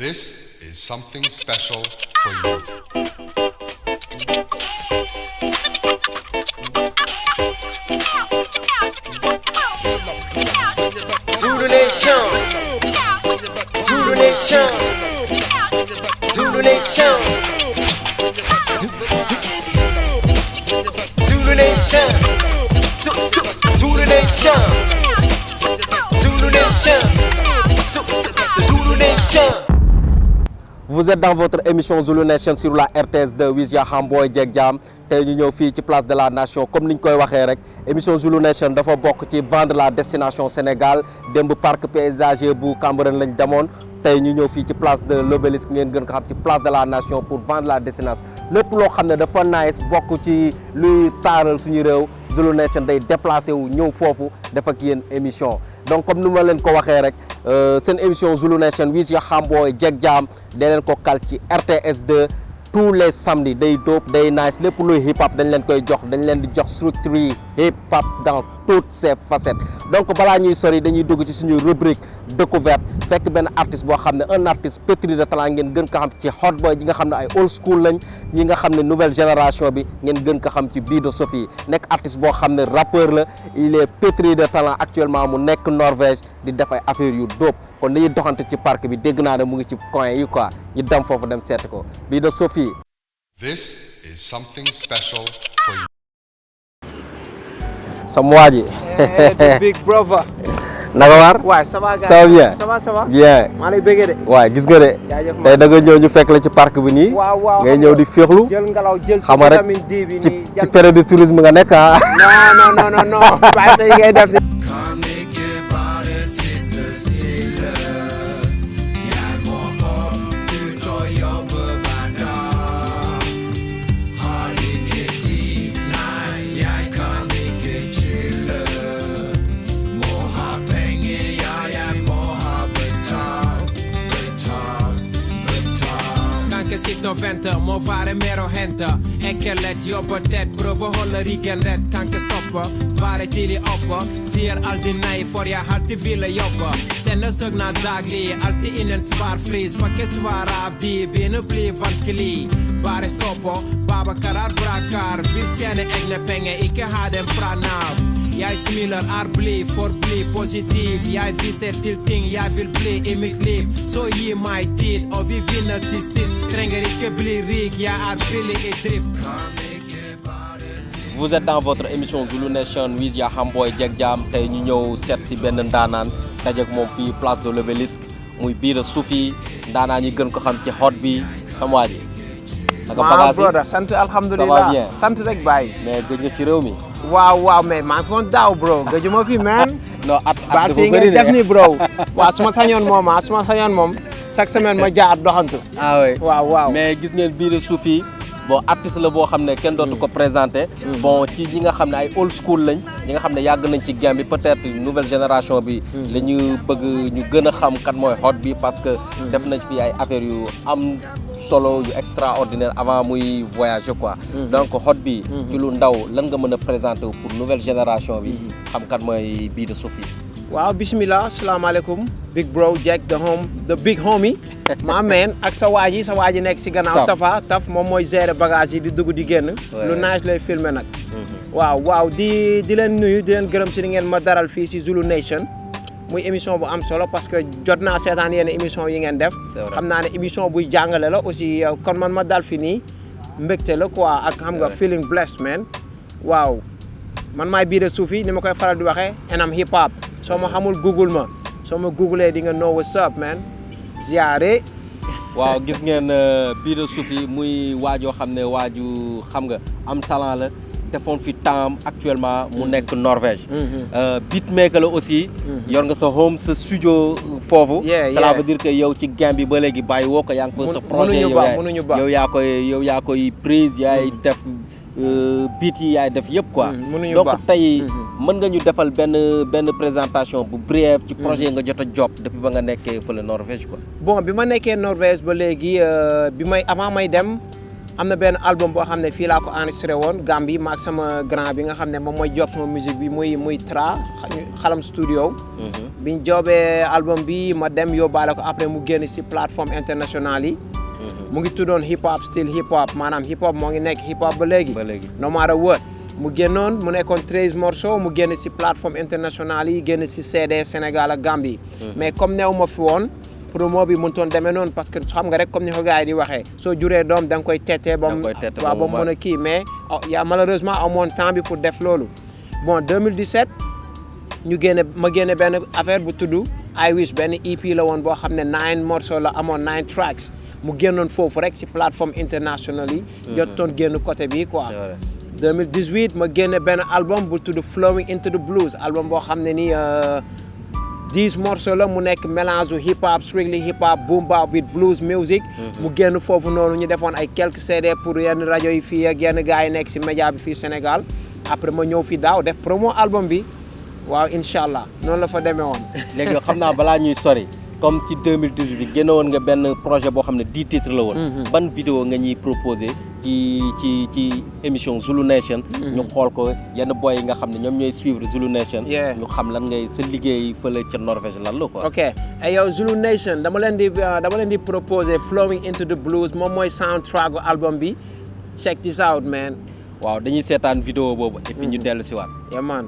This is something special for you. Zulu Nation, Zulu Nation, Zulu Nation, Zulu Nation, Zulu Nation, Zulu Nation, Zulu Nation. Vous êtes dans votre émission Zulu Nation sur la RTS2 with your homeboy Jack Jam. tey ñu ñëw fii ci place de la nation comme ni ñu koy waxee rek émission Zulu Nation dafa bokk ci vendre la destination Sénégal démb parc paysager bu Cambérène lañ demoon tey ñu ñëw fii ci place de l'Obélisque ngeen gën ko xam ci place de la nation pour vendre la destination lépp loo xam ne dafa nice bokk ci luy taaral suñu réew Zulu Nation day déplacé wu ñëw foofu def ak yéen émission donc comme ni ma leen ko waxee rek seen émission Zulu Nation with your homeboy Jack Jam day leen ko kal ci RTS2 tous les samedis day dope day nice lépp luy hip hop dañ leen koy jox dañ leen di jox structure yi hip hop dans toutes ses facettes donc balaa ñuy sori dañuy dugg ci suñu rubrique découverte fekk benn artiste boo xam ne un artiste pétri de talent ngeen gën ko xam ci hot boy ñi nga xam ne ay old school lañ ñi nga xam ne nouvelle génération bi ngeen gën ko xam ci Bido Sophie nekk artiste boo xam ne rappeur la il est pétri de talent actuellement mu nekk Norvège di def ay affaires yu dope kon dañuy doxante ci parc bi dégg naa ne mu ngi ci coin yi quoi ñu dem foofu dem seeti ko Bido Sophie. This is something special for you. Sama waa ji. The big brother. naka waar. waay ça va gars ça va bien ça va. bien. maa lay bëggee de. waay gis nga de. jaajëf tey da nga ñëw ñu fekk la ci parc bi nii. waaw ngay ñëw di féexlu. jël ngelaw jël xam nga rek vitamine D bi ci nii ci période de tourisme nga nekk ah. non. waaye sa yi ngay def. Sitto venter, må være mer å hente. Enkelhet, jobber tett, prøver å holde ryggen rett. Kan ikke stoppe, være tidlig oppe. Sier aldri nei, for jeg alltid ville jobbe. Sender søknad daglig, alltid innen svarfris. Får ikke svar av de, begynner å bli vanskelig. Bare stå på, Babakar er bra kar. Vil tjene egne penger, ikke ha dem fra Nav. Jeg smiler, er blid, forbli positiv. Jeg viser til ting jeg vil bli i mitt liv. Så gi meg tid, og vi vinner til sist. Trenger ikke bli rik, jeg er billig i drift. Vous êtes dans votre émission Zulu Nation with your homeboy Jack Jam tey ñu ñëw seet si benn ndaanaan dajeek moom fii place de l'Obélisque muy Bido Sophie ndaanaan yi gën ko xam ci hot bi sama waa ji. naka bagage yi brother sant alhamdulilah ça va bien sant rek bàyyi. mais gëj nga ci réew mi. waaw mais maa ngi foon daaw bro gëjuma fi man. non at dafa bëri de def ni bro. waaw su ma sañoon moom chaque semaine ma jaar doxantu. ah oui waaw. mais gis ngeen Bido Sophie bon artiste la boo xam ne kenn dootu ko présenté. bon ci ñi nga xam ne ay old school lañ. ñi nga xam ne yàgg nañ ci game bi peut-être nouvelle génération bi. la ñu bëgg ñu gën a xam kat mooy hot bi parce que. def nañ fi ay affaires yu am solo yu extraordinaire avant muy voyager quoi. donc hot bi. ci lu ndaw lan nga mën a présenté wu pour nouvelle génération bi. xam kat mooy Bido Sophie. waaw bismillah salaamaaleykum big bro Jack the big homie ma man ak sa waa ji nekk ci gannaaw taf moom mooy gérer bagage yi di dugg di génn lu nice lay filmer nag waaw di leen nuyu di leen gërëm ci li ngeen ma daral fii ci Zulu Nation muy émission bu am solo parce que jot naa seetaan yenn émission yi ngeen def xam naa ne émission buy jàngale la aussi kon man ma dal fi nii mbégte la quoi ak xam nga feeling blessed man waaw man maay Bido Sophie ni ma koy faral di waxee enam hip hop soo ma xamul google ma soo ma googlee di nga know what's up man ziare. waaw gis ngeen Bido Sophie muy waajoo xam ne waaju xam nga am talent la defoon fi temps actuellement mu nekk Norvège. beatmaker la aussi. yor nga sa home sa studio foofu. cela veut dire que yow ci game bi ba léegi bàyyi woo ko yaa ngi fa sa projet yow yaa koy prise yaay def. beat yi yaay def yëpp quoi. donc tey mën nga ñu defal benn présentation bu brève ci projet nga jot a job depuis ba nga nekkee fële Norvège quoi. bon bi ma nekkee Norvège ba léegi avant may dem am na benn album boo xam ne fii laa ko enregistré woon Gambie maag sama grand bi nga xam ne moom mooy job sama musique bi muy Tra xalam studio. biñ joobee album bi ma dem yóbbaale ko après mu génn ci plateforme internationale yi. mu ngi tuddoon hip hop still hip hop maanaam hip hop moo ngi nekk hip hop ba léegi. no matter what mu génnoon mu nekkoon 13 morceaux mu génn ci plateforme internationale yi génn ci CD Sénégal ak Gambie. mais comme néew ma fi woon. promo bi mënutoon demee noonu parce que xam nga rek comme ni ko gars yi di waxee soo juree doom da nga koy teetee ba mu mën a kii mais yaa malheureusement amoon temps bi pour def loolu bon 2017 ma génne benn affaire bu tudd I Wish benn EP la woon boo xam ne 9 morceaux la amoon 9 tracks mu génnoon foofu rek ci plateforme internationale yi jotoon génn côté bi quoi 2018 ma génne benn album bu tudd Flowing into the Blues album boo xam ne ni 10 morceaux la mu nekk mélange hip hop strictly hip hop boom bap with blues music. mu génn foofu noonu ñu defoon ay quelques CD pour yenn rajo yi fii ak yenn gars yi nekk ci média bi fii Sénégal après ma ñëw fi daaw def promo album bi waaw incha allah noonu la fa demee woon. léegi xam naa balaa ñuy sori comme ci 2018 bi génne woon nga benn projet boo xam ne 10 titres la woon. ban vidéo nga ñuy proposé ci émission Zulu Nation. ñu xool ko yenn boy yi nga xam ne ñoom ñooy suivre Zulu Nation. ñu xam lan ngay sa liggéey fële ca Norvège lan la quoi. ok et yow Zulu Nation dama leen di proposé Flowing into the Blues moom mooy soundtrack album bi check this out man. waaw dañuy seetaan vidéo boobu et puis ñu dellu si waat. yeah man.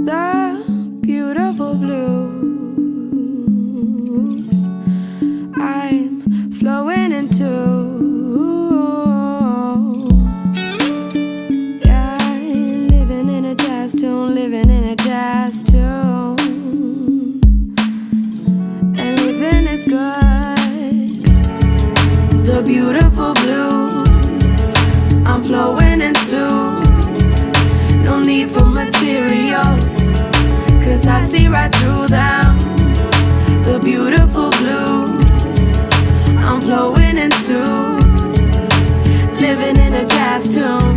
The beautiful blues I'm flowing into. Yeah, living in a jazz tune, and living is good. The beautiful blues I'm flowing into. No need for materials, 'cause I see right through them. The beautiful blues I'm flowing into. Living in a jazz tune,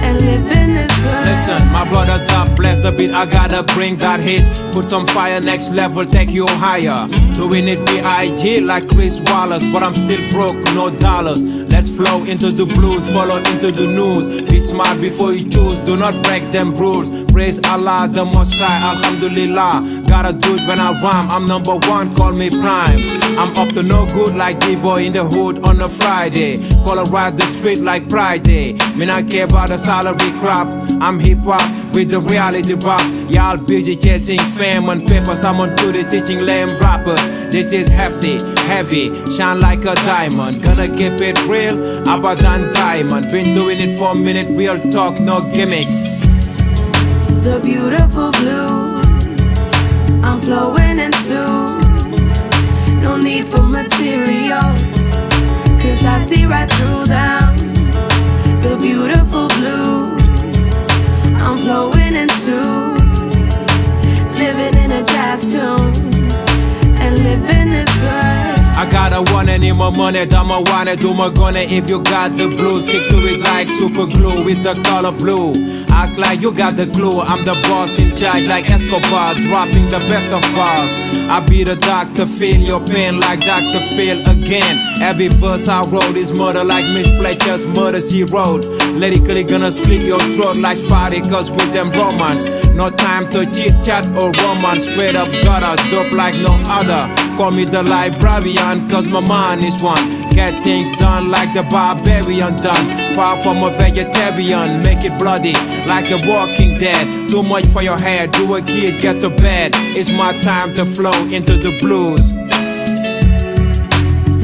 and living is good. Listen, my brothers up, bless the beat, I gotta bring that hit. Put some fire, next level, take you higher. Doing it B.I.G. like Chris Wallace, but I'm still broke, no dollars. Let's flow into the blues, follow into the news. Be smart before you choose, do not break them rules. Praise Allah, the Most High, Alhamdulillah. Gotta do it when I rhyme, I'm number one, call me Prime. I'm up to no good like D-boy in the hood on a Friday. Colorize the street like Pride Day. Me not care about the salary crap, I'm hip-hop with the reality rap. Y'all busy chasing fame and paper, someone to the teaching lame rapper. This is hefty, heavy, shine like a diamond. Gonna keep it real, Abadan diamond. Been doing it for a minute, real talk, no gimmick. The beautiful blues I'm flowing into. No need for materials, 'cause I see right through them. The beautiful blues I'm flowing into. Living in a jazz tune, and living is good. I gotta want any more money, I'ma wanna do my gonna. If you got the blue, stick to it like super glue with the color blue. Act like you got the clue, I'm the boss in charge like Escobar, dropping the best of bars. I be the doctor, feel your pain like Dr. Phil again. Every verse I wrote is murder like Miss Fletcher's murder she wrote. Lyrically gonna split your throat like Spartacus with them romance. No time to chit chat or romance, straight up gutter, dope like no other. Call me the librarian, 'cause my mind is one. Get things done like the barbarian done. Far from a vegetarian, make it bloody like the Walking Dead. Too much for your head, do a kid, get to bed. It's my time to flow into the blues.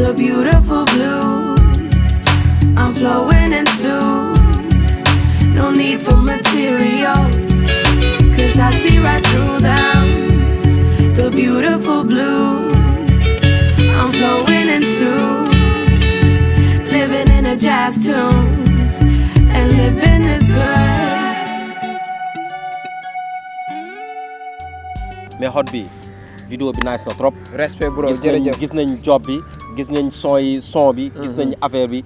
The beautiful blues I'm flowing into. No need for materials, 'cause I see right through them. The beautiful blues I'm flowing into. Living in a jazz tune, and living is good. mais Hot bi vidéo bi nice na trop. respect bro jërëjëf gis nañ job bi gis nañ son bi gis nañ affaire bi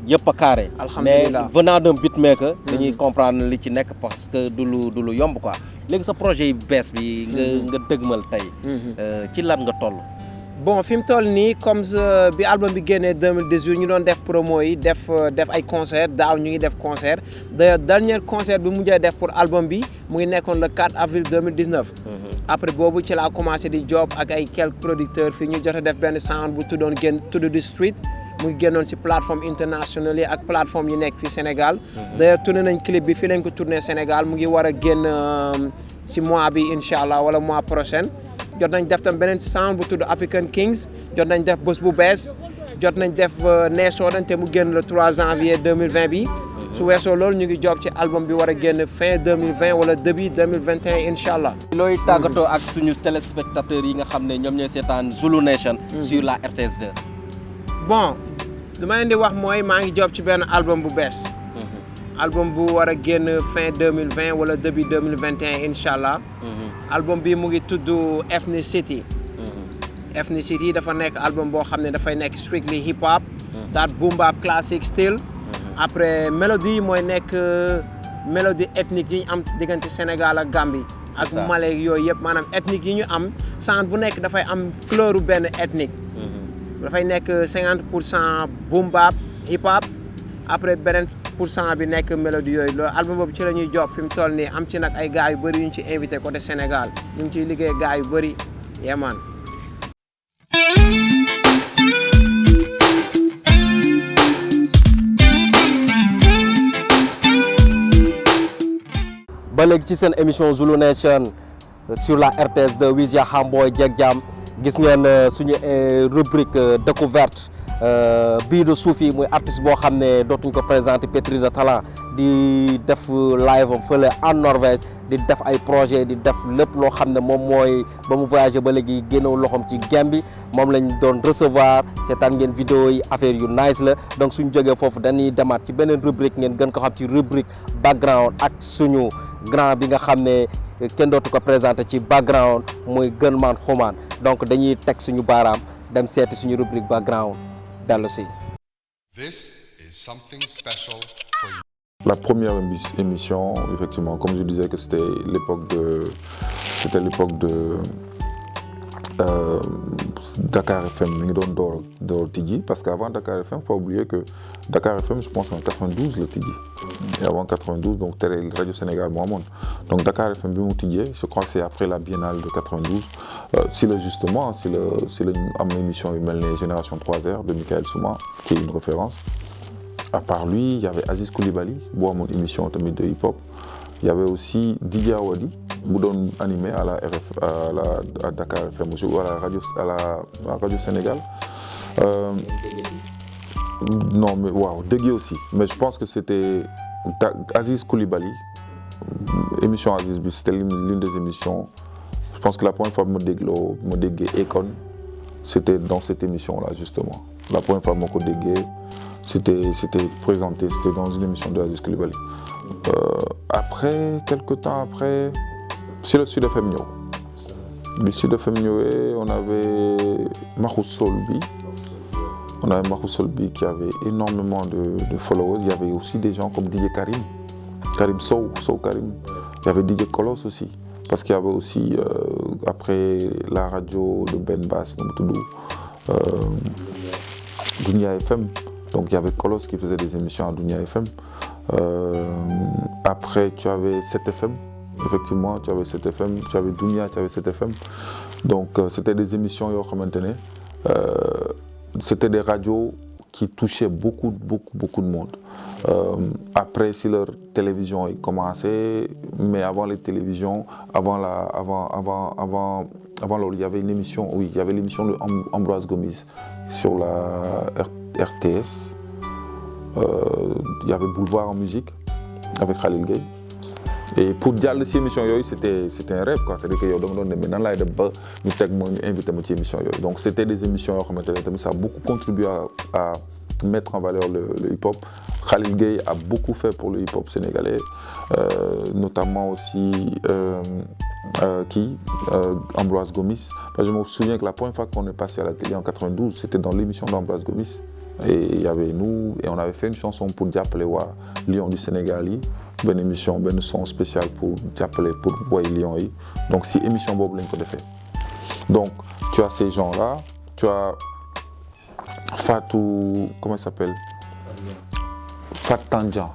yëpp a carré. alhamdulilah mais venant d'un beatmaker dañuy comprendre li ci nekk parce que du lu yomb quoi. léegi sa projet yi bees bi nga dëgmal tey ci lan nga toll. bon fi mu toll nii comme bi album bi génnee 2018 ñu doon def promo yi def ay concert daaw ñu ngi def concert d'ailleurs dernier concert bi mujjee def pour album bi mu ngi nekkoon le 4 avril 2019. après boobu ci laa commencé di job ak ay quelques producteurs fii ñu jot a def benn sound bu tudd di street mu ngi génnoon ci plateforme internationale yi ak plateforme yi nekk fii Sénégal. d'ailleurs tourné nañ clip bi fii lañ ko tourné Sénégal mu ngi war a génn ci mois bi incha allah wala mois prochain. jot nañ def tam beneen sound bu tudd African Kings jot nañ def bés bu bees jot nañ def neesoo dañ te mu génn le 3 janvier 2020 bi su weesoo loolu ñu ngi job ci album bi war a génn fin 2020 wala début 2021 incha allah. looy tàggatoo ak suñu téléspectateurs yi nga xam ne ñoom ñooy seetaan Zulu Nation. sur la RTS 2. bon li ma leen di wax mooy maa ngi job ci benn album bu bees. album bu war a génn fin 2020 wala début 2021 incha allah. album bi mu ngi tudd Ethnicity. Ethnicity dafa nekk album boo xam ne dafay nekk strictly hip hop. that boom bap classic style. après mélodie yi mooy nekk mélodie ethnique yi ñu am diggante Sénégal ak Gambie. ak Mali yooyu yëpp maanaam ethnique yi ñu am sound bu nekk dafay am couleur benn ethnique. dafay nekk 50% boom bap hip hop. après beneen % bi nekk mélodie yooyu loolu album boobu ci la ñuy job fi mu toll nii am ci nag ay gars yu bëri yu ñu ci invité côté Sénégal ñu ngi ciy liggéey gars yu bëri yeman ba léegi ci seen émission Zulu Nation sur la RTS 2 Wiz Hamboy Jek Jam gis ngeen suñu rubrique découverte bii de Soufi muy artiste boo xam ne dootuñ ko présenté pétri de talent di def live am fële en Norvège di def ay projet di def lépp loo xam ne moom mooy ba mu voyagé ba léegi génnew loxoom ci game bi moom lañ doon recevoir seetaan ngeen vidéo yi affaire yu nice la donc suñ jógee foofu dañuy demaat ci beneen rubrique ngeen gën ko xam ci rubrique background ak suñu grand bi nga xam ne kenn dootu ko présenté ci background muy Gunman Xuman donc dañuy teg suñu baaraam dem seeti suñu rubrique background dellu si. This is something special for you. La première émission, effectivement, comme je disais que c'était l'époque de Dakar FM, mi ngi doon door tijji parce qu'avant Dakar FM, faut pas oublier que Dakar FM, je pense en 92 le tijji. Et avant 92, donc télé Radio Sénégal moo amoon. Donc Dakar FM bi mu tijjee, je crois que c'est après la Biennale de 92. Si la justement, si la am émission yu mel ne Génération 3R de Michael Souma, qui est une référence. À part lui, il y avait Aziz Koulibaly, bu amoon émission tamit de hip-hop. Il y avait aussi Didier Awadi, bu doon animé à la Dakar FM ou à la radio Sénégal. Non, mais waaw, Dégué aussi. Mais je pense que c'était Aziz Koulibaly. Émission Aziz bi, c'était l'une des émissions. Je pense que la première fois que je dégué Econ, c'était dans cette émission-là, justement. La première fois que je dégué, c'était présenté, c'était dans une émission de Aziz Koulibaly. Après, quelques temps après, c'est le Sud FM Nyo. Le Sud FM Nyo, on avait Mahou Solbi. On avait Mahou Solbi qui avait énormément de followers. Il y avait aussi des gens comme DJ Karim Sow Karim. Il y avait DJ Kolos aussi. Parce qu'il y avait aussi, après la radio de Ben Bass, Dunia FM. Donc il y avait Kolos qui faisait des émissions à Dunia FM. Après tu avais 7FM, effectivement, tu avais 7FM, tu avais Dunia, tu avais 7FM. Donc c'était des émissions, c'était des radios qui touchaient beaucoup de monde. Après, si leur télévision a commencé, mais avant les télévisions, avant il y avait une émission, oui, il y avait l'émission de Ambroise Gomis sur la RTS. Il y avait Boulevard en musique avec Khalil Gueye. Et pour dire ces émissions, c'était un rêve, quoi. C'est-à-dire que donc c'était des émissions ça a beaucoup contribué à mettre en valeur le hip-hop. Khalil Gueye a beaucoup fait pour le hip-hop sénégalais, notamment aussi Ambroise Gomis. Je me souviens que la première fois qu'on est passé à la télé en 92, c'était dans l'émission d'Ambroise Gomis. Et il y avait nous, et on avait fait une chanson pour Diapelewa, Lion du Sénégal, une émission, une son spécial pour Diapele, pour Boy Lion. Donc c'est émission Bob Lenko de fait. Donc tu as ces gens-là, tu as Fatou, comment il s'appelle? Fat Tandian,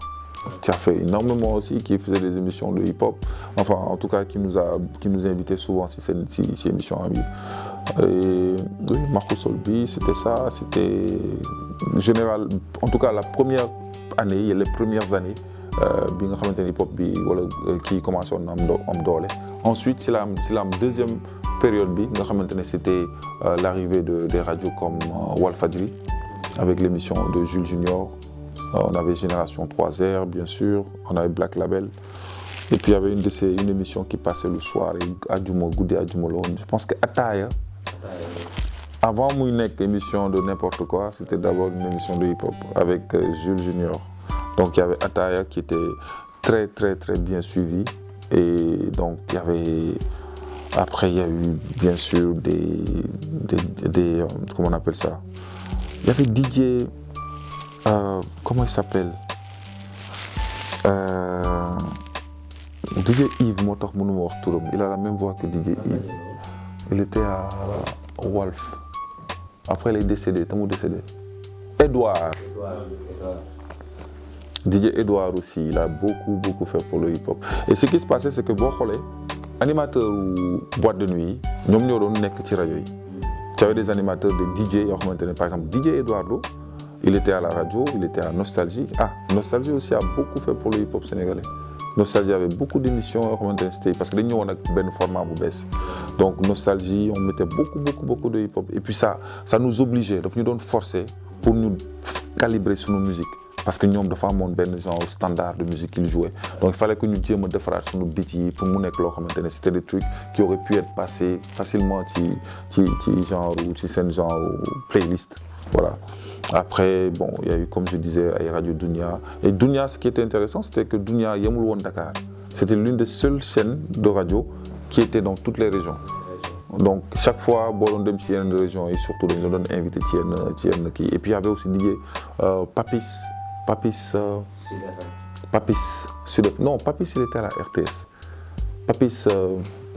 qui a fait énormément aussi, qui faisait des émissions de hip-hop, enfin en tout cas qui nous invitait souvent si émissions à vie. Et oui, Marco Solbi, c'était ça, c'était général, en tout cas la première année, les premières années, bi nga xamante ni hip-hop bi wala kii commencé woon am doole. Ensuite c'est la deuxième période bi nga xamante ne c'était l'arrivée des radios comme Walfadjri avec l'émission de Jules Junior. On avait Génération 3R, bien sûr, on avait Black Label. Et puis il y avait une émission qui passait le soir, Adjumo Goudé, Adjumo Lone. Je pense que Ataya, avant une émission de n'importe quoi, c'était d'abord une émission de hip-hop avec Jules Junior. Donc il y avait Ataya qui était très très très bien suivi. Et donc il y avait... Après il y a eu bien sûr des comment on appelle ça? Il y avait DJ... comment il s'appelle? DJ Yves moo tax mënuma wax turam. Il a la même voix que DJ Yves. Il était à Wolf. Après il est décédé. Comment décédé? Edouard. DJ Edouard aussi, il a beaucoup fait pour le hip-hop. Et ce qui se passait, c'est que boo xoolee animateur ou boîte de nuit ñoom ñoo doon nekk ci rajo yi. Tu avais des animateurs de DJ yoo xamante ne par exemple DJ Eduardo, il était à la radio, il était à Nostalgie. Ah, Nostalgie aussi a beaucoup fait pour le hip-hop sénégalais. Nostalgie avait beaucoup d'émissions yoo xamante ne c'était parce que dañu ñëwoon ak benn format bu bees. Donc Nostalgie, on mettait beaucoup de hip-hop. Et puis ça nous obligeait, daf ñu doon forcer pour ñu calibrer sur nos musiques. Parce que ñoom dafa amoon benn genre standard de musique qu'ils jouaient. Donc il fallait que ñu jéem a defaraat suñu beat yi pour mu nekk loo xamante ne c'était des trucs qui auraient pu être passés facilement ci genre ou ci seen genre playlist. Voilà. Après, bon, il y a eu, comme je disais, ay Radio Dunia. Et Dunia, ce qui était intéressant, c'était que Dunia yemul woon Dakar. C'était l'une des seules chaînes de radio qui était dans toutes les régions. Donc chaque fois boo doon dem ci yenn régions yi surtout dañu doon invité ci yenn kii. Et puis il y avait aussi DJ Papis Sud FM. Non, Papis il était à la RTS. Papis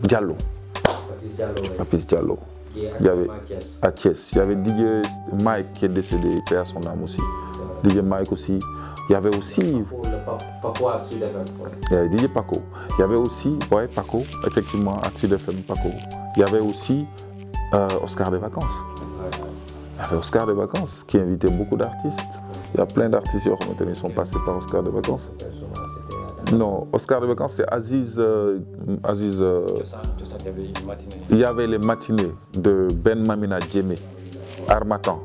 Diallo. Papis Diallo. Il y avait à Thiès. Il y avait DJ Mike qui est décédé, paix à son âme aussi. DJ Mike aussi. Il y avait aussi Paco à Sud FM. Il y avait DJ Paco. Il y avait aussi Paco, effectivement à Sud FM Paco. Il y avait aussi Oscar des Vacances. Il y avait Oscar des Vacances qui invitait beaucoup d'artistes. Il y a plein d'artistes qui sont passés par Oscar des Vacances. Non, Oscar des Vacances, c'était Aziz. Il y avait les matinées de Ben Mamina Djemé, Harmattan.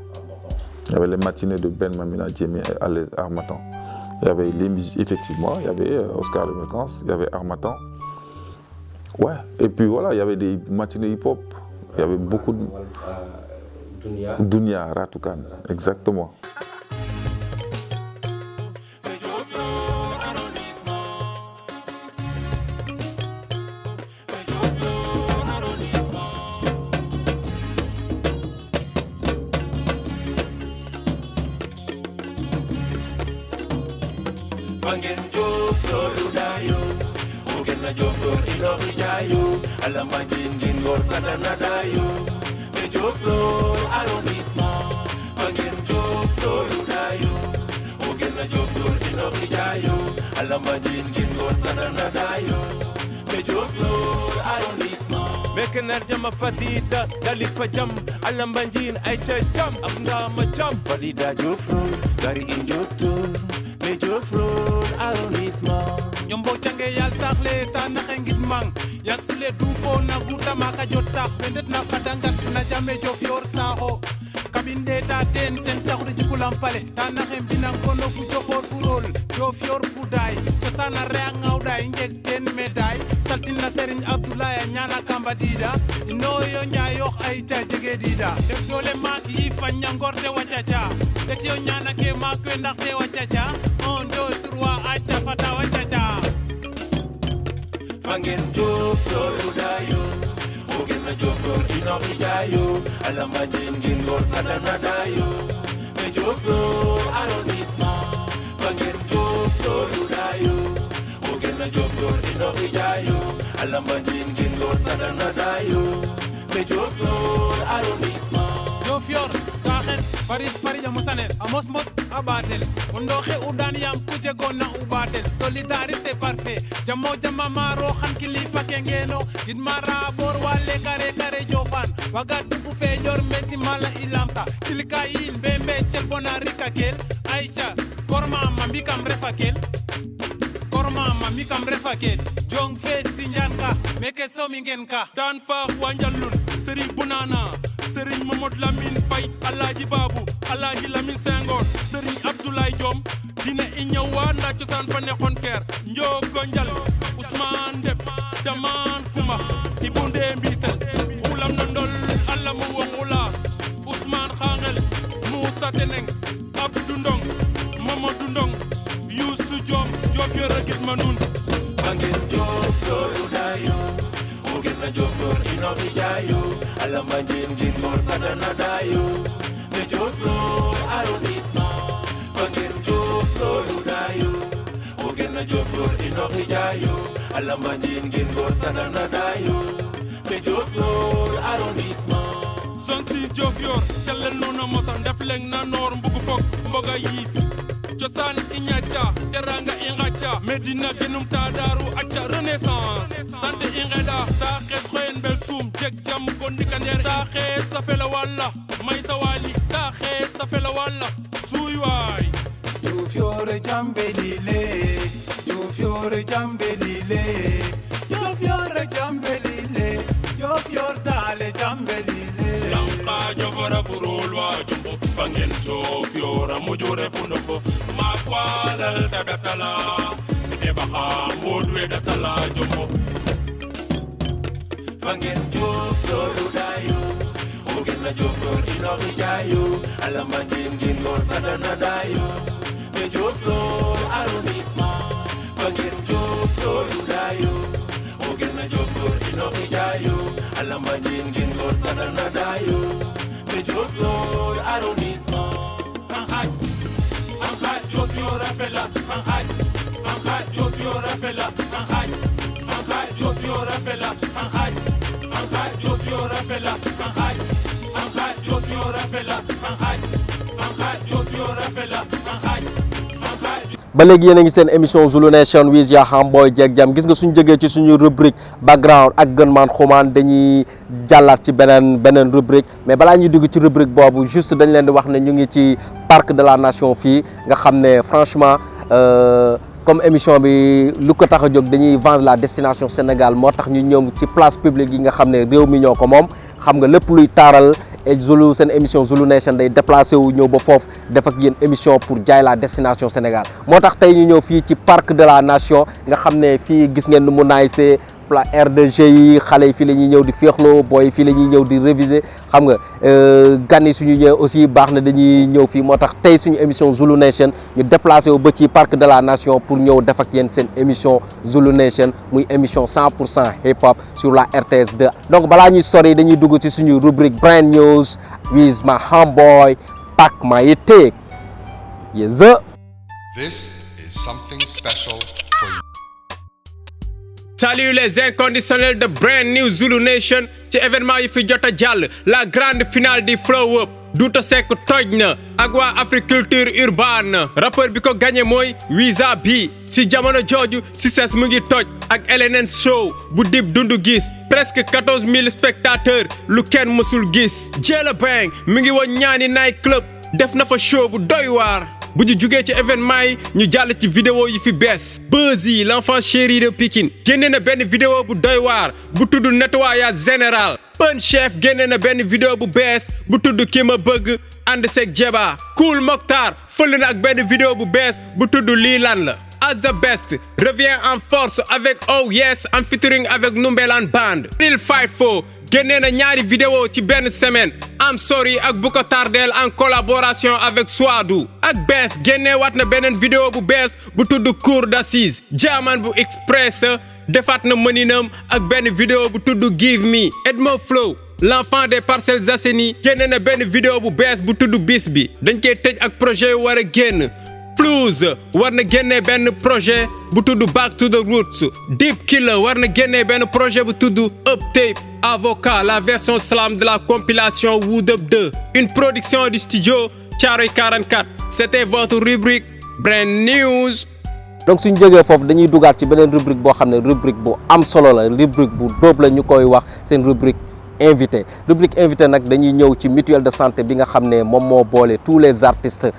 Il y avait les matinées de Ben Mamina Djemé à Harmattan. Il y avait effectivement, il y avait Oscar des Vacances, il y avait Harmattan. Ouais, et puis voilà, il y avait des matinées hip-hop. Il y avait beaucoup de... Dunia, Ratoukan, exactement. Fangen jo Floridayo, Ugena jo Flor Ilorijayo, Alamajin Gingor Sadanadayo, Me jo Flor arrondissement. Fangen jo Floridayo, Ugena jo Flor Ilorijayo, Alamajin Gingor Sadanadayo, Me jo Flor arrondissement. Mekener jama fadida, dalifa jam, Alamajin aicha jam, Abna ma jam, Fadida jo Flor, Gari injoto. Mejo Flor arrondissement. Nyombo change yal saxle ta naxe ngit mang ya sule du fo na guta maka jot sax bendet na fadangat na jame jof yor saxo kabinde ta ten taxu ci kulam pale ta naxe binan kono fu jofor furol jof yor buday to sana re ngawday ngek ten meday saltin na Serigne Abdoulaye nyana kamba dida no yo nyaay yox ay ta jege dida def dole mak yi fa nyangorte wachacha def yo nyana ke mak ndax te wachacha 1 2 3 acha fata wachacha Fangen jo Floridayo, Ugena jo Flor Ilorijayo, Alamajin Gingor Sadanadayo, Mejo Flor arrondissement. Fangen jo Floridayo, Ugena jo Flor Ilorijayo, Alamajin Gingor Sadanadayo, Mejo Flor arrondissement. Jo Farija musanen amos mos abatel ondo xe udan yam kuje gonna ubatel solidarité parfait jamo jama maro xan kilifa kengeno gid mara bor wale kare kare jofan waga dufu fe jor mesi mala ilamta kilika in bembe cel bonarika kel aicha korma mambikam refakel jong fe sinjanka meke somingenka dan fa wanjalun seri bunana Serigne Mamadou Lamine Faye Alaaji Babu Alaaji Lamine Senghor Serigne Abdoulaye Diom dina i ñëw waa nda cosaan fa nekkoon keer Njogo Njal Ousmane Deb Daman Kuma Ibou Ndee Mbisel xulam na ndol alla mu wongula Ousmane Xangel Moussa Teneng Abdou Ndong Mamadou Ndong Youssou Diom Diof yo regit ma nun Fangen Diof loolu dayo na Diofior inori jayo alama jengin ngor sadana dayo me Diofior arrondissement fangen Diofior dayo ogen na Diofior inori jayo alama jengin ngor sadana dayo me Diofior arrondissement son si Diofior cellen nono mosa def leng na nor mbugu fok mboga yifi cosaan i ñacca teranga i ngacca Medina genum ta daru acca renaissance sante i ngeda sa xees xoyen bel suum jeg jam gondi kander sa xees sa fela walla may sa wali sa xees sa fela walla suuy waay Diofior jambe lile Diofior jambe lile Diofior jambe lile Diofior dale jambe lile lanka jofora furul wa jumbo fangen Diofior amujure fundombo makwalal tadatala debaha modwe datala jumbo fangen Diofior dayo ogen na Diofior inori jayo alama jengin ngor sadana dayo me Diofior arrondissement fangen Diofior dayo ogen na Diofior inori jayo alama jengin ngor sadana dayo me Diofior arrondissement Ankhaj Diofior afela Ankhaj Diofior afela Ankhaj Diofior afela Ankhaj Diofior afela Ankhaj Diofior afela Ankhaj Diofior afela Ankhaj ba léegi yéen a ngi seen émission Zulu Nation with your homeboy Jek Jam gis nga suñu jógee ci suñu rubrique background ak gën maan xumaan dañuy jàllaat ci beneen rubrique mais balaa ñuy dugg ci rubrique boobu juste dañ leen di wax ne ñu ngi ci parc de la nation fii nga xam ne franchement comme émission bi lu ko tax a jóg dañuy vendre la destination Sénégal moo tax ñu ñëw ci place publique yi nga xam ne réew mi ñoo ko moom xam nga lépp luy taaral et Zulu seen émission Zulu Nation day déplacé wu ñëw ba foofu def ak yéen émission pour jaay la destination Sénégal moo tax tey ñu ñëw fii ci parc de la nation nga xam ne fii gis ngeen nu mu naay see pla R2G yi xale yi fii la ñuy ñëw di féexloo booy fii la ñuy ñëw di réviser xam nga gan yi suñu ñëw aussi baax na dañuy ñëw fii moo tax tey suñu émission Zulu Nation ñu déplacé wu ba ci parc de la nation pour ñëw def ak yéen seen émission Zulu Nation muy émission 100% hip hop sur la RTS 2 donc balaa ñuy sori dañuy dugg ci suñu rubrique brand news with my homeboy Pac Mayité yes sir. This is something special for you. Salut les inconditionnels de Brand New Zulu Nation ci événement yi fi jot a jàll la grande finale di Flow Up Douta Seck toj na ak waa Africulture urbaine rappeur bi ko gagné mooy Wiza B si jamono jooju Cissesse mu ngi toj ak LNN show bu Dip Doundou Guiss presque 14 000 spectateurs lu kenn mësul gis Jella Bang mi ngi woon ñaani night club def na fa show bu doy waar bu ñu jugee ci événement yi ñu jàll ci vidéo yi fi bees Buzzy l'enfant chéri de Pikine génne na benn vidéo bu doy waar bu tudd nettoyage général Pun Chef génne na benn vidéo bu bees bu tudd ki ma bëgg ànd seeg Jeba Cool Mokhtar fël na ak benn vidéo bu bees bu tudd lii lan la As the Best revient en force avec Oh Yes en featuring avec Numbelan Band Real Fight For génne na ñaari vidéo ci benn semaine I'm Sorry ak bu ko tardeel en collaboration avec Swadou ak Bees génne waat na beneen vidéo bu bees bu tudd Cour d'assises Jaman bu Express defaat na mëninam ak benn vidéo bu tudd Give Me Edmo Flow l'enfant des Parcelles Assainies génne na benn vidéo bu bees bu tudd Bis bi dañ koy tëj ak projet yu war a génn Flouz war na génne benn projet bu tudd Back to the Roots Deep Killer war na génne benn projet bu tudd Up Tape Avocat, la version slam de la compilation Wood Up 2, une production du studio Thiaroye 44. C'était votre rubrique Brand News. donc suñ jógee foofu dañuy dugaat ci beneen rubrique boo xam ne rubrique bu am solo la rubrique bu dóob la ñu koy wax seen rubrique invité nag dañuy ñëw ci mutuelle de santé bi nga xam ne moom moo boole tous les artistes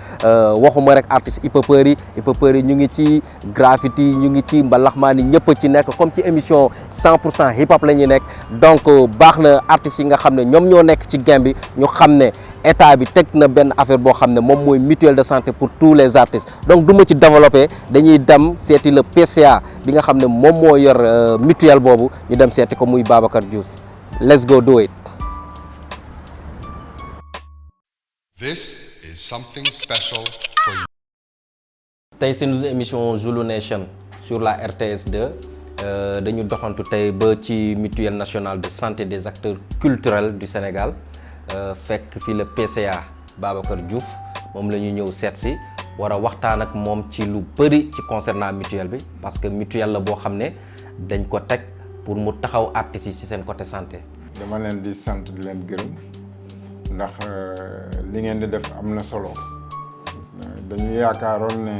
waxuma rek artistes hip-hopeurs yi ñu ngi ci graffiti ñu ngi ci mbalaxmaan yi ñëpp ci nekk comme ci émission 100% hip hop la ñuy nekk donc baax na artistes yi nga xam ne ñoom ñoo nekk ci game bi ñu xam ne état bi teg na benn affaire boo xam ne moom mooy mutuelle de santé pour tous les artistes donc du ma ci développé dañuy dem seeti le PCA bi nga xam ne moom moo yor mutuelle boobu ñu dem seeti ko muy Babacar Diouf. Let's go do it. This is something special for you. tey seen émission Zulu Nation sur la RTS 2 dañu doxantu tey ba ci mutuelle nationale de santé des acteurs culturels du Sénégal fekk fi le PCA Babacar Diouf moom la ñu ñëw seet si war a waxtaan ak moom ci lu bëri ci concernant mutuelle bi parce que mutuelle la boo xam ne dañ ko teg pour mu taxaw artistes yi ci seen côté santé. dama leen di sant di leen gërëm ndax li ngeen di def am na solo dañu yaakaaroon ne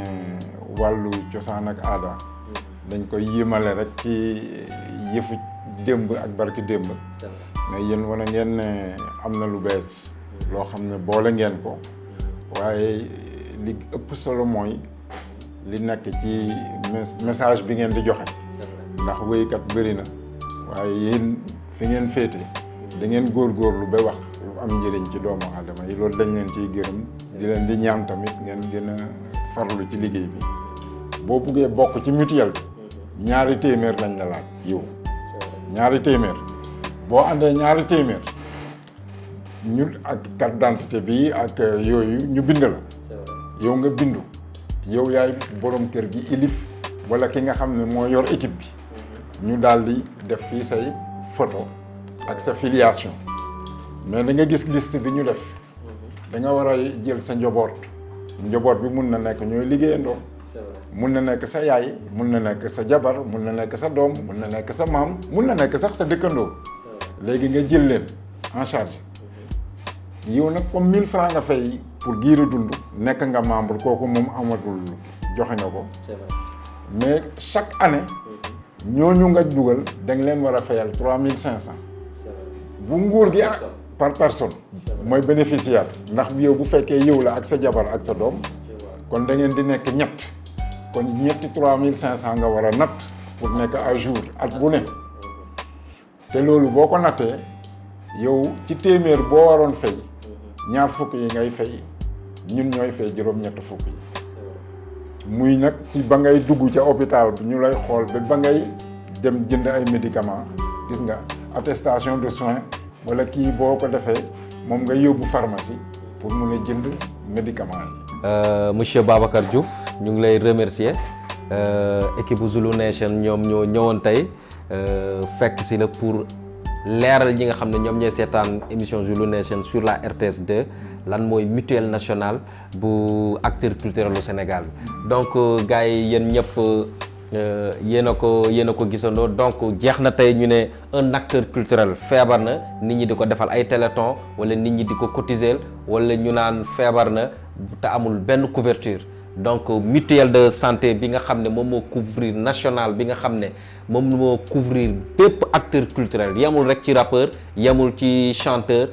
wàllu cosaan ak aada dañ koy yéemale rek ci yëfu démb ak barki démb mais yéen wane ngeen ne am na lu bees loo xam ne boole ngeen ko waaye li ëpp solo mooy li nekk ci message bi ngeen di joxe ndax wéykat bëri na waaye yéen fi ngeen féete da ngeen góorgóorlu ba wax lu am njëriñ ci doomu aadama yi loolu dañ leen ciy gërëm di leen di ñaan tamit ngeen gën a farlu ci liggéey bi boo buggee bokk ci mutuelle bi ñaari téeméer lañ la laaj yow ñaari téeméer boo àndee ñaari téeméer ñu ak carte d'identité bi ak yooyu ñu bind la yow nga bindu yow yaay borom kër gi ilif wala ki nga xam ne moo yor équipe bi ñu daal di def fii say photo ak sa filiation mais da nga gis liste bi ñu def da nga war a jël sa njaboot bi mun na nekk ñooy liggéeyandoo mun na nekk sa yaay mun na nekk sa jabar mun na nekk sa doom mun na nekk sa maam mun na nekk sax sa dëkkandoo léegi nga jël leen en charge yow nag comme 1000 francs nga fay pour giiru dund nekk nga membre kooku moom amatul joxe nga ko mais chaque année ñooñu nga dugal da nga leen war a fayal 3500 bu nguur gi par personne mooy bénéficiaire ndax yow bu fekkee yow la ak sa jabar ak sa doom kon da ngeen di nekk ñett kon ñetti 3500 nga war a natt pour nekk à jour at bu ne te loolu boo ko nattee yow ci téeméer boo waroon fay ñaar fukk yi ngay fay ñun ñooy fay juróom-ñett fukk yi muy nag ci ba ngay dugg ca hôpital bi ñu lay xool ba ngay dem jënd ay médicaments gis nga attestation de soins wala kii boo ko defee moom nga yóbbu pharmacie pour mun a jënd médicaments yi. Monsieur Babacar Diouf ñu ngi lay remercier équipe bu Zulu Nation ñoom ñoo ñëwoon tey fekk si la pour leeral ñi nga xam ne ñoom ñooy seetaan émission Zulu Nation sur la RTS 2 lan mooy mutuelle nationale bu acteur culturel au Sénégal donc gars yi yéen ñëpp yéen a ko gisandoo donc jeex na tey ñu ne un acteur culturel feebar na nit ñi di ko defal ay téléthon wala nit ñi di ko cotiser wala ñu naan feebar na te amul benn couverture donc mutuelle de santé bi nga xam ne moom moo couvrir national bi nga xam ne moom moo couvrir bépp acteur culturel yemul rek ci rappeur yemul ci chanteur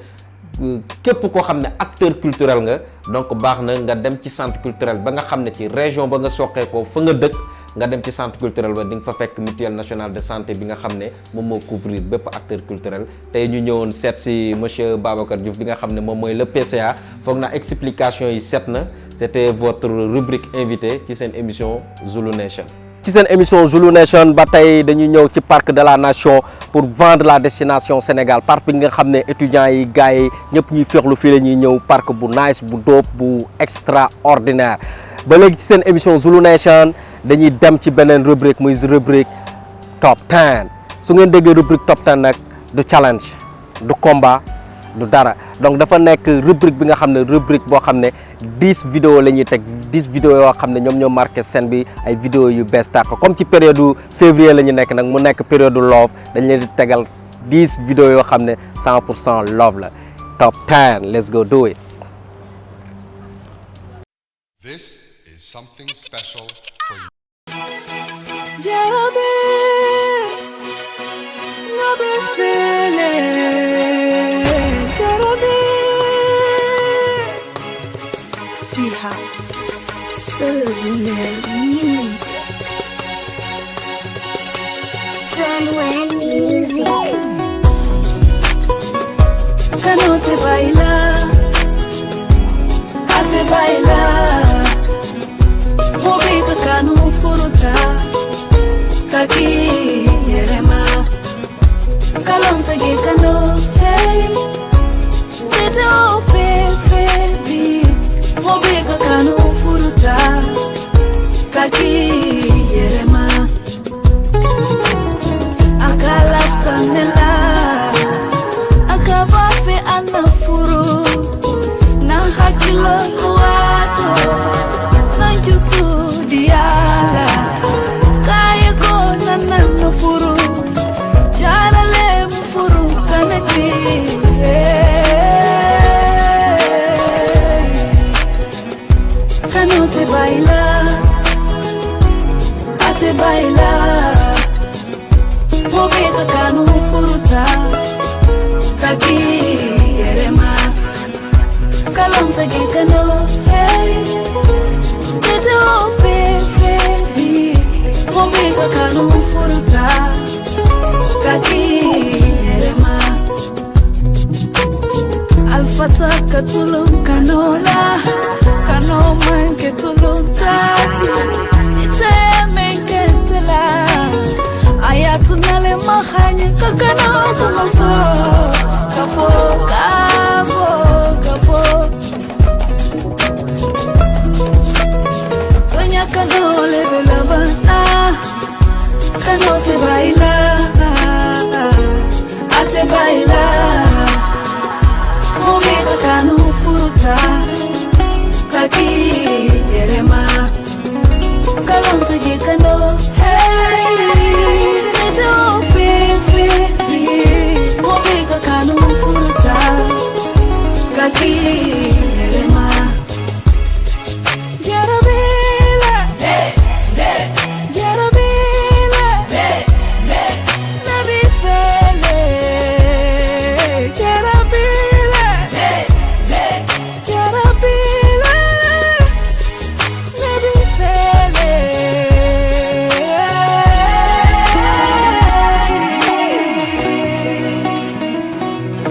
képp koo xam ne acteur culturel nga donc baax na nga dem ci centre culturel ba nga xam ne ci région ba nga soqee ko fa nga dëkk nga dem ci centre culturel ba di nga fa fekk mutuelle nationale de santé bi nga xam ne moom moo couvrir bépp acteur culturel tey ñu ñëwoon seet si monsieur Babacar Diouf bi nga xam ne moom mooy le PCA foog naa explication yi set na c'était votre rubrique invité ci seen émission Zulu Nation. ci seen émission Zulu Nation ba tey dañuy ñëw ci parc de la nation pour vendre la destination Sénégal parc bi nga xam ne étudiants yi gars yi ñëpp ñuy féexlu fii la ñuy ñëw parc bu nice bu dope bu extraordinaire ba léegi ci seen émission Zulu Nation dañuy dem ci beneen rubrique muy rubrique top 10 su ngeen déggee rubrique top 10 nag du challenge du combat du dara donc dafa nekk rubrique bi nga xam ne rubrique boo xam ne 10 vidéos la ñuy teg 10 vidéos yoo xam ne ñoom ñoo marqué scène bi ay vidéos yu bees tàq comme ci période février la ñu nekk nag mu nekk période love dañ leen di tegal 10 vidéos yoo xam ne 100% love la top 10 let's go do it. This is something special for you. Jarabe, nabe fele, jarabe. Tiha, Sunwell Music. Sunwell Music. Canote baila, ate baila. Mobiga kanu furuta. Kaki yerema kalonta gekano hey tete o fe bi mobiga kanu furuta kaki yerema akalafta nela akabafe anafuru na hakilo tuato na jusu diara furu charale furu kanaki kanote baila ate baila mobiga kanu furuta kaki yerema kalonta gekano hey tete o fe mobiga kanu furuta kaki yerema alfata katulum kanola kanoman ketulum tati ite menketela ayatunale mahanye kakano kumafo kafo Sonya kanole belabana Kanote baila ate baila mobiga kanu furuta kaki yerema kalonta gekano hey teto pepe mobiga kanu furuta kaki yerema jarabela jarabela nabi fele jarabela jarabela nabi fele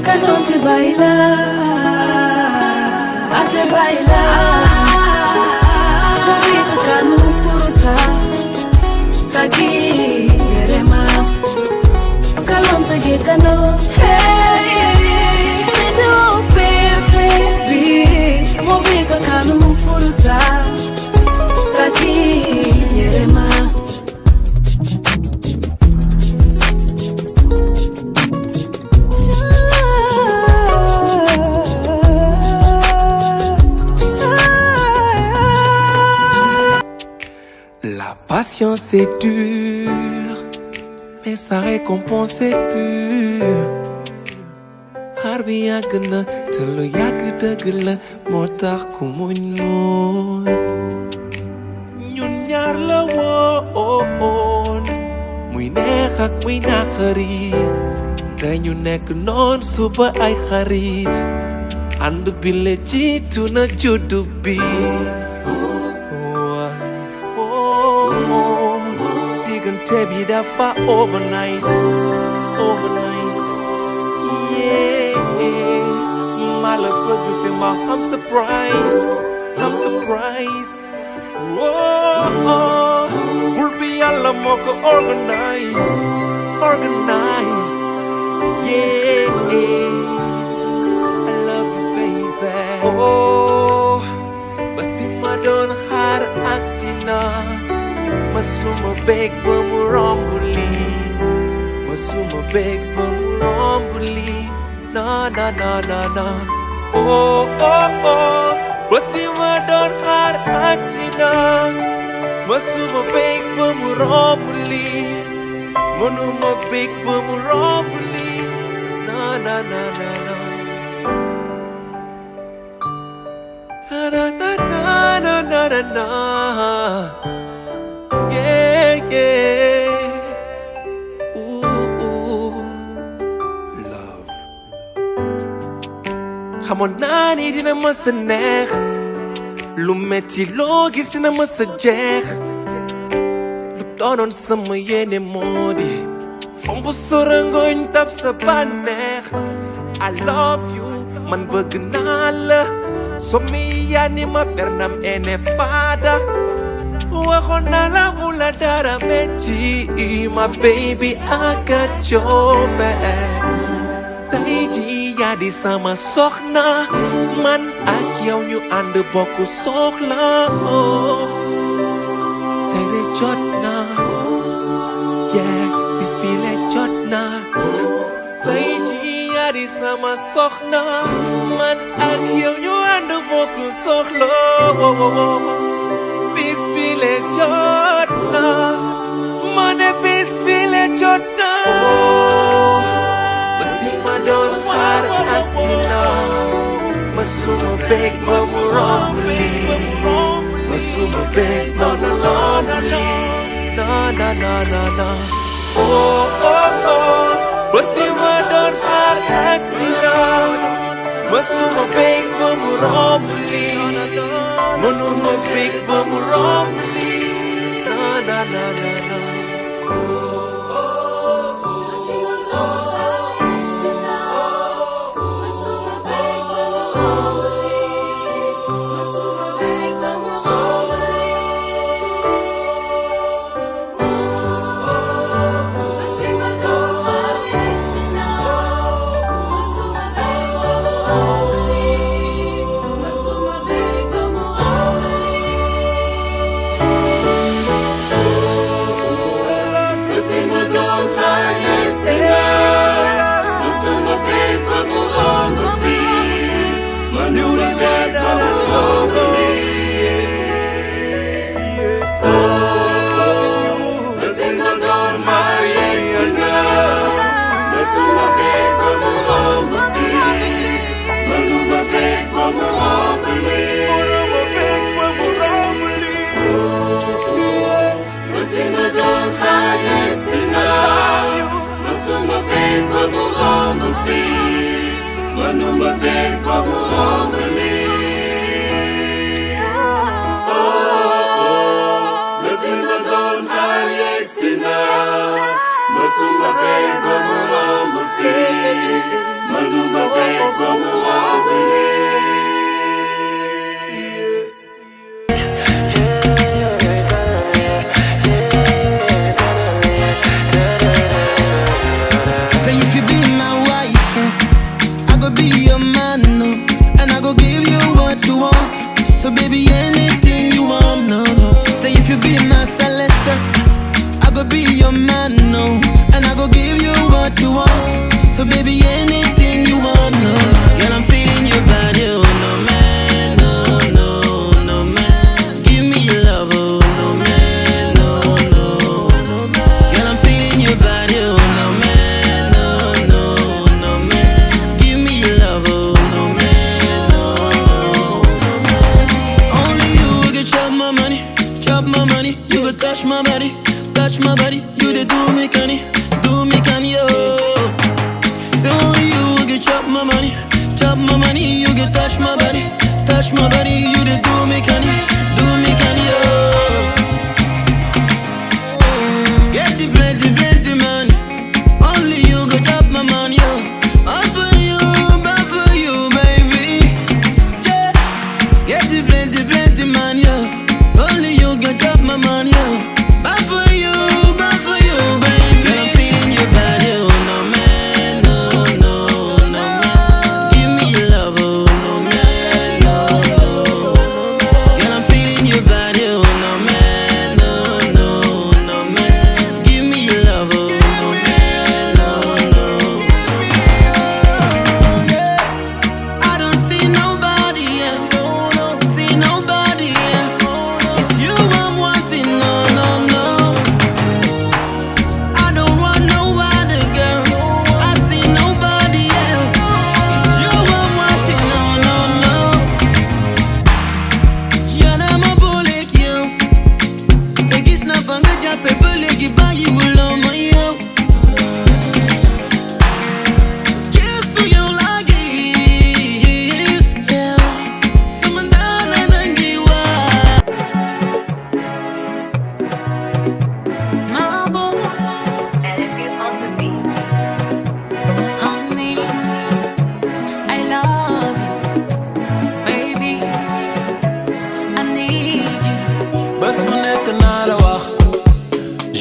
kanonte baila ate baila mobiga kanu furuta kaki yerema kalonta gekano hey teto pepe bi mobiga kanu furuta kaki yerema La patience est dure, mais sa récompense est pure. Harbi yàgg na te lu yàgg dëgg la moo tax ku muñ moon. Ñun ñaar la woon muy neex ak muy naqari te ñu nekk noon suba ay xarit ànd bi la jiitu na juddu bi. Diggante bi dafa overnice yeah ma la bëgg te ma I'm surprised bul bi Yàlla moo ko organize yeah I love you baby bés bi ma doon xaar aksina masuma beg ba mu romb lii masuma beg ba mu romb lii na oh bés bi ma doon xaar aksina masuma beg ba mu romb lii mënuma beg ba mu romb lii na na na na na. Na na na na na na na. Yeah yeah. Ooh ooh. Love. Xamoon naa ni dina mës a neex. Lu metti loo gis dina mës a jeex. Lu doonoon sama yéene moo di fombu sorangoñ tab sa bànneex. I love you man bëgg naa la. Somiyaani ma bernam ene fada. Waxoon naa la bu la dara metti. My baby I got your back. Tey jii yaa di sama soxna. Man ak yow ñu ànd bokk soxla. Tey de jot na. Yeah, bis bi le jot na. Tey jii yaa di sama soxna. Man ak yow ñu ànd bokk soxla. Bis bi le jot na. Ma ne bis bi le jot na. Bés bi ma doon xaar ak si na. Masuma beg ba mu romb lii. Masuma beg ba mu romb lii. Na na na na na. Oh oh oh. Bés bi ma doon xaar ak si na. Masuma beg ba mu romb lii. Manuma beg ba mu romb lii. Na na na na na.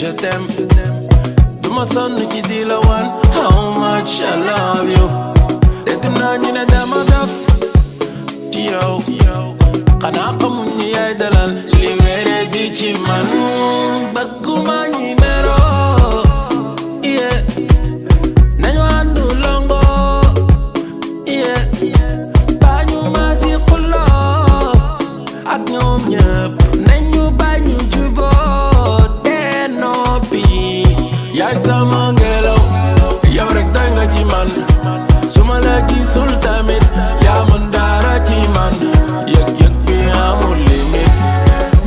je t'aime. Duma sonn ci di la wan how much I love you. Dégg naa ñu ne dama daf ci yow. Xanaa xamuñ ni yaay dalal li wéré di ci man. Bëgguma ñi meroo, yeah. Nañu àndu longo, yeah. Bañu ma si xuloo ak ñoom ñëpp. Nañu bañu juboo te noppi. Yaay sama ngelaw, yow rek doy nga ci man. Suma la gisul tamit yaa mën dara ci man. Yëg-yëg bi amul limite,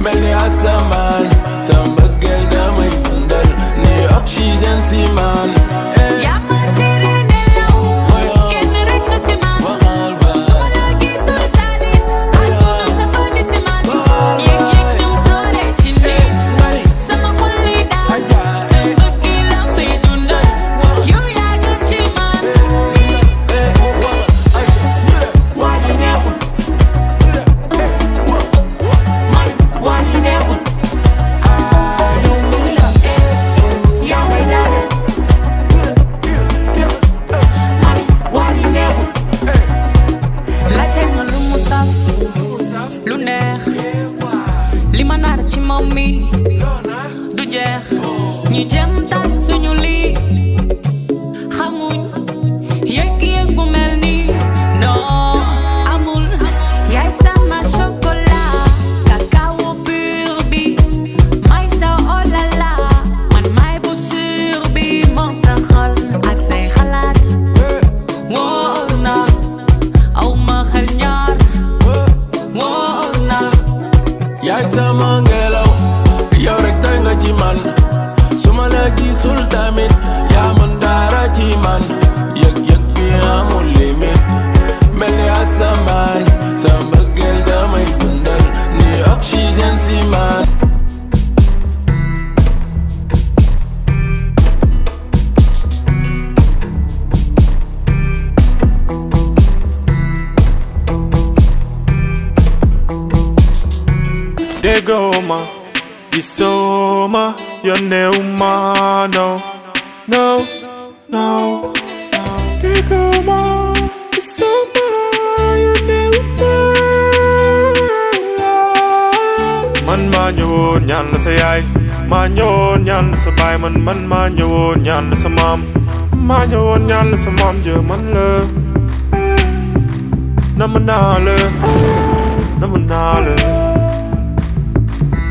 mel ni asamaan. Sa mbëggeel damay dundal ni oxygène si man. yaa ma tere nelaw kenn rek nga si man. Suma la gisul salit àdduna sa fani si man. Yëg-yëg ñoom soore ci nit sama xol li daal. Sa mbëggeel la may dundal yow yaa gën ci man. Waa ji neexul, waa ji neexul. Yow mii la yaa may daaneel. Waa ji neexul. Laajte ma lu mu saf lu neex li ma nar ci moom mi du jeex. ñi jëm tas suñu lii xamuñ yëg-yëg bu mel ni non amul. Yaay sama chocolat cacao pur bi may sa oh la la. Man may bu sur bi moom sa xol ak say xalaat. Wóor na aw ma xel ñaar wóor na. Yaay sama ngelaw, yow rek doy nga ci man. Suma la gisul tamit yaa mën dara ci man. Yëg-yëg bi amul limite, mel ni asamaan. Sa mbëggeel damay dundal ni oxygène si man. Degoma, Gisoma, Yoneuma, no, no, no, no. Degoma, Gisoma, Yoneuma. Man maa ñëwoon ñaan la sa yaay, maa ñëwoon ñaan la sa baay, man maa ñëwoon ñaan la sa maam, maa ñëwoon ñaan la sa maam jë man la. Nam naa la, nam naa la.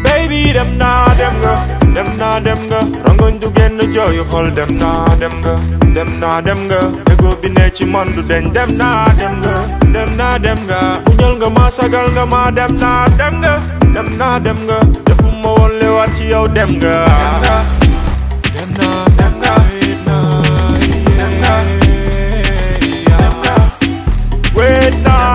Baby dem naa dem nga rangoñ du génn jooyu xol dem naa dem nga ego bi ne ci man du deñ dem naa dem nga uñal nga ma sagal nga ma dem naa dem nga defuma woon le waat ci yow dem nga wait now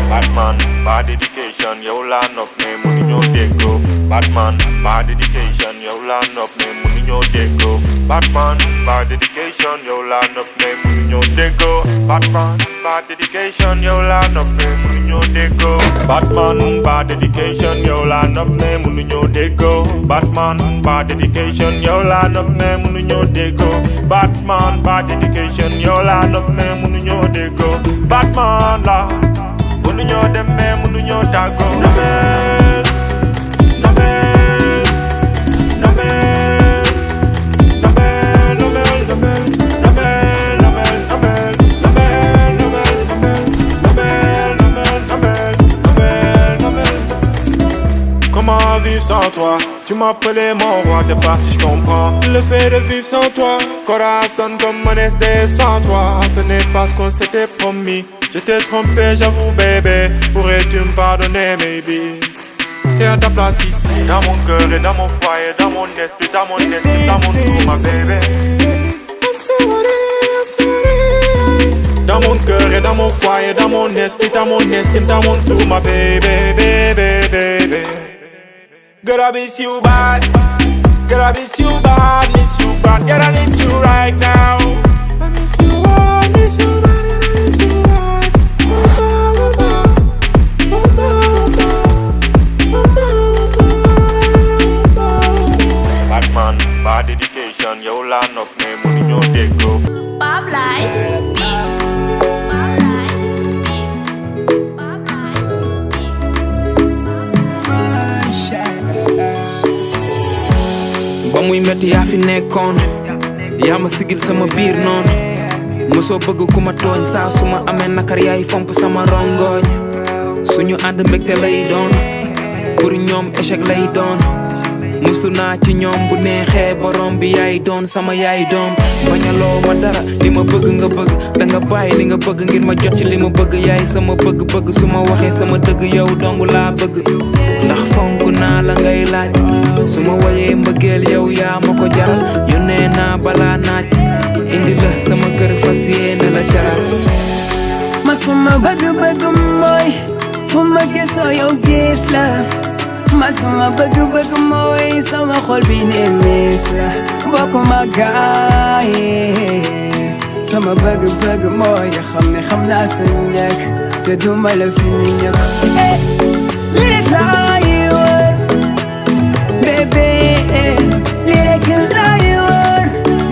Batman, bad dedication, yow la nopp mais mënuñoo déggoo. Batman, bad dedication, yow la nopp mais mënuñoo déggoo. Batman, bad dedication, yow la nopp mais mënuñoo déggoo. Batman, bad dedication, yow la nopp mais mënuñoo déggoo. Batman, bad dedication, yow la nopp mais mënuñoo déggoo. Batman, bad dedication, yow la nopp mais mënuñoo déggoo. Batman, bad dedication, yow la nopp mais mënuñoo déggoo. Batman la mënuñoo dem mais mënuñoo tàggoo. Comment vivre sans toi? Tu m'appelais mon roi, t'es parti, je comprends. Le fait de vivre sans toi, corazon comme un SDF sans toi. Ce n'est pas ce qu'on s'était promis. J'étais trompé, j'avoue, bébé. Pourrais-tu me pardonner, baby? T'es à ta place ici. Dans mon cœur et dans mon foyer, dans mon esprit, dans mon esprit, dans mon tout, ma bébé. I'm sorry. Dans mon cœur et dans mon foyer, dans mon esprit, dans mon estime, dans mon tout, ma baby, baby, baby. Girl, I miss you bad. Girl, I miss you bad, miss you bad. Girl, I need you right now. I miss you bad, miss you bad, I miss you bad. yow laa nopp mais mënuñoo déggoo. Pape Laye Beats. Pape Laye Beats. Pape Laye Beats. ba muy metti yaa fi nekkoon yaa ma sigil sama biir noonu mosoo bëgg ku ma tooñ saa su ma amee nakar yaay fomp sama rongoñ suñu ànd mbégte lay doon pour ñoom échec lay doon musu naa ci ñoom bu neexee borom bi yaay doon sama yaay doom bañaloo ma dara li ma bëgg nga bëgg danga bàyyi li nga bëgg ngir ma jot ci li ma bëgg yaay sama bëgg-bëgg su ma waxee sama dëgg yow dong laa bëgg ndax fonk naa la ngay laaj su ma woyee mbëggeel yow yaa ma ko jaral yónnee naa balaa naaj indi la sama kër fas yéene la jaral mas fu ma bëgg-bëgg mooy fu ma gisoo yow gis la mas fu ma bëgg-bëgg mooy sama xol bi ne mis la bokkuma gaaye sama bëgg-bëgg mooy nga xam ne xam naa suñu nekk te duma la fi ni ñëkk li rek laay wër bébé li rek laay wër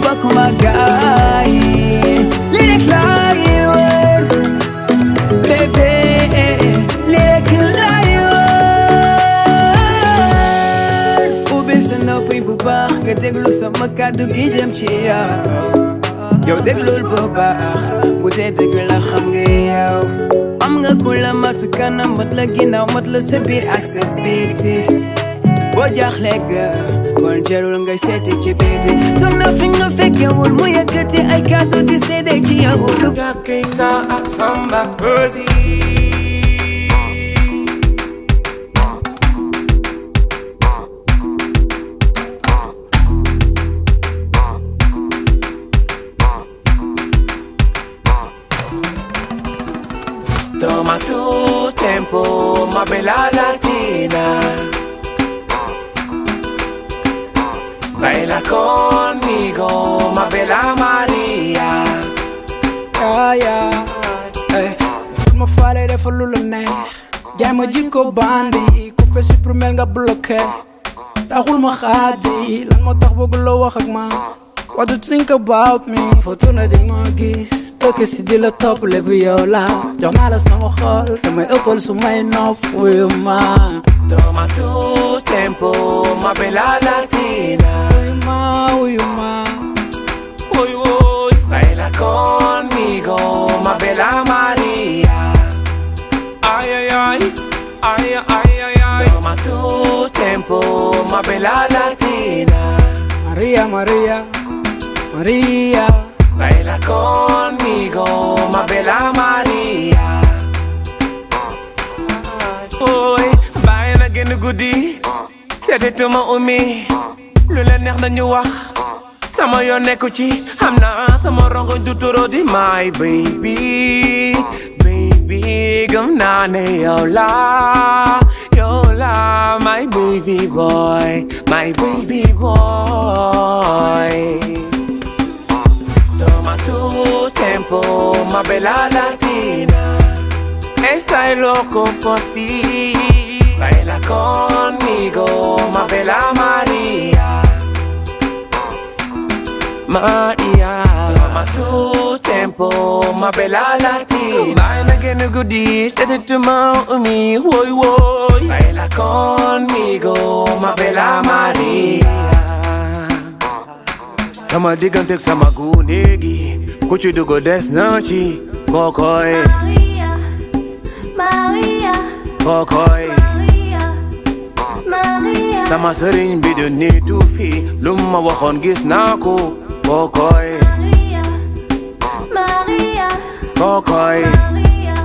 bokkuma gaaye li rek laay wër bébé li rek laay wër ubbil sa nopp yi bu baax nga déglu sama kàddu gi jëm ci yow déglul bu baax bu dee dëgg la xam nga yow am nga ku la mat kanam mat la ginnaaw mat la sa biir ak sa biti boo jaaxle ga kon jarul ngay seeti ci biti toog na fi nga fekkewul mu yëkkati ay kàddu di seede ci yow lu Keita ak Samba Peuzzi Toma tu tempo, ma bella latina. Baila conmigo, ma bella Maria. ma faale defal lu la neex jaay ma jikko bandi coupé supprimer nga bloqué taxul ma xaadi lan moo tax bëgg loo wax ak ma what do you think about me photo na di ma gis tëkk si di la topp lépp yow la jox naa la sama xol damay ëppal su may nopp wuyu ma Toma tu tempo, ma bella latina. wuyu ma Uy, uy, baila conmigo, ma bella Maria. Ay, ay, ay, ay, ay, ay, ay. Toma tu tempo, ma bella latina. Maria Maria Maria Baila conmigo, ma bella Maria. Uy, baila genn guddi, seetetuma umi. Lu la neex nañu wax. Sama yoon nekku ci xam naa sama rongoñ du toro di my baby baby gëm naa ne yow la my baby boy Toma tu tempo ma bella latina estoy loco por ti baila conmigo ma bella Maria Maria, toma tu tempo, ma bella latina. Baila que no goodies, setetuma umi, woy woy. Baila conmigo, ma bella Maria. Sama digantek sama gunegi, kuchu dugo des nachi, kokoy. Maria, Maria, Kokoy. Maria, Maria. Sama sëriñ bi du nitu fi, lu ma waxoon gis naa ko. Kokoy, Maria, Maria, Kokoy. Maria,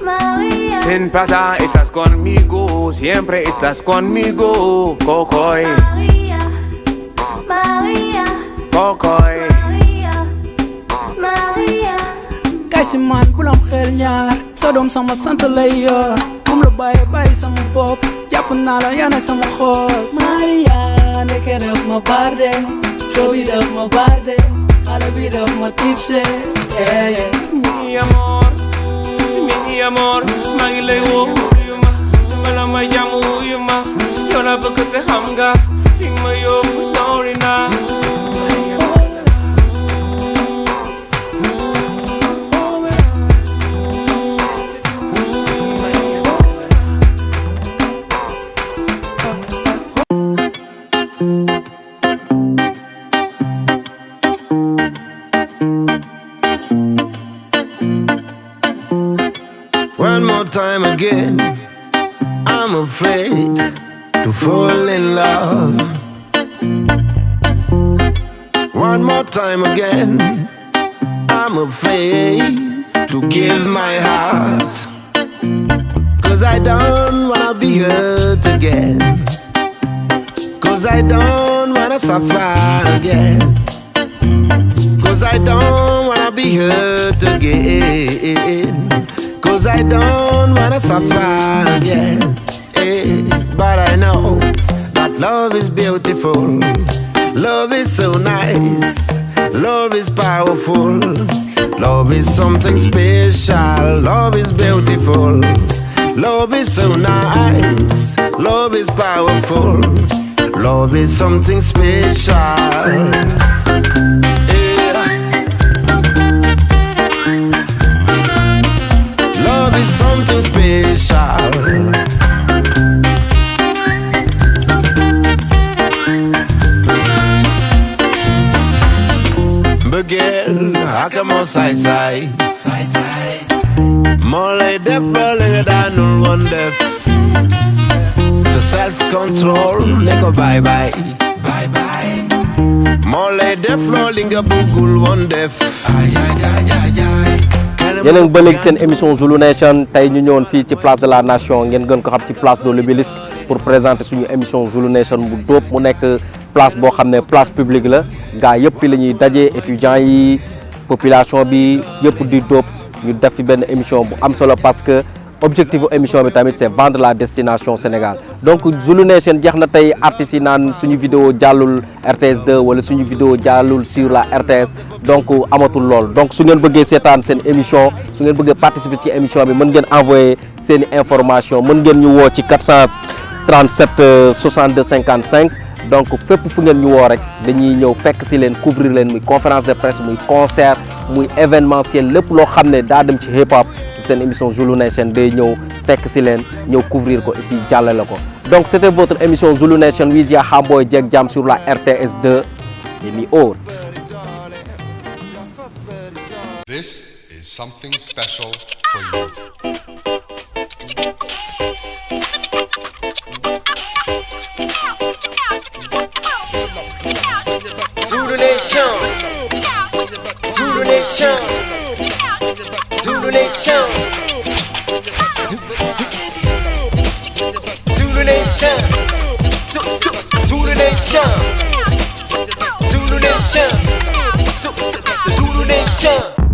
Maria. Sin pasa, estás conmigo, siempre estás conmigo. Kokoy, Maria, Maria, Kokoy. Maria, Maria. Kasi man bulam xel ñaar sa doom sama sant lay yor bum la bàyyi sama bopp jàpp naa la yaa ne sama xol Maria ndeke def ma barde show bi def ma barde xale bi def ma tipse Mi amor, maa ngi lay woo wuyu ma bala ma jàmm wuyu ma yow la bëgg te xam nga fi ma yóbbu sori naa time again, I'm afraid to fall in love. One more time again, I'm afraid to give my heart. 'Cause I don't wanna be hurt again. 'Cause I don't wanna suffer again. 'Cause I don't wanna be hurt again. 'Cause I don't wanna suffer again. But I know that love is beautiful. Love is so nice. Love is powerful. Love is something special. Love is beautiful. Love is so nice. Love is powerful. Love is something special. Yeah. Love is something special. Begin, hakamo sai. Mole def le danul one def. So self-control, neko bye. Mole def lo linga bugul one def. yéen a ngi ba léegi seen émission Zulu Nation tey ñu ñëwoon fii ci place de la nation ngeen gën ko xam ci place de l'Obélisque pour présenter suñu émission Zulu Nation bu dóob mu nekk place boo xam ne place publique la gars yëpp fii la ñuy daje étudiants yi population bi yëpp di dóob ñu def fi benn émission bu am solo parce que objectif bu émission bi tamit c'est vendre la destination Sénégal donc Zulu Nation jeex na tey artistes yi naan suñu vidéo jàllul RTS 2 wala suñu vidéo jàllul sur la RTS donc amatul lool donc su ngeen bëggee seetaan seen émission su ngeen bëggee participer ci émission bi mën ngeen envoyer seeni information mën ngeen ñu woo ci 437 62 55 donc fépp fu ngeen ñu woo rek dañuy ñëw fekk si leen couvrir leen muy conférence de presse muy concert muy événementiel lépp loo xam ne daa dem ci hip hop seen émission Zulu Nation day ñëw fekk si leen ñëw couvrir ko et puis jàllale ko donc c'était votre émission Zulu Nation with ya Hamboy Jack Jam sur la RTS 2 et mi autres. This is something special for you. Zulu Nation, Zulu Nation, Zulu Nation, Zulu Nation, Zulu Nation, Zulu Nation, Zulu Nation.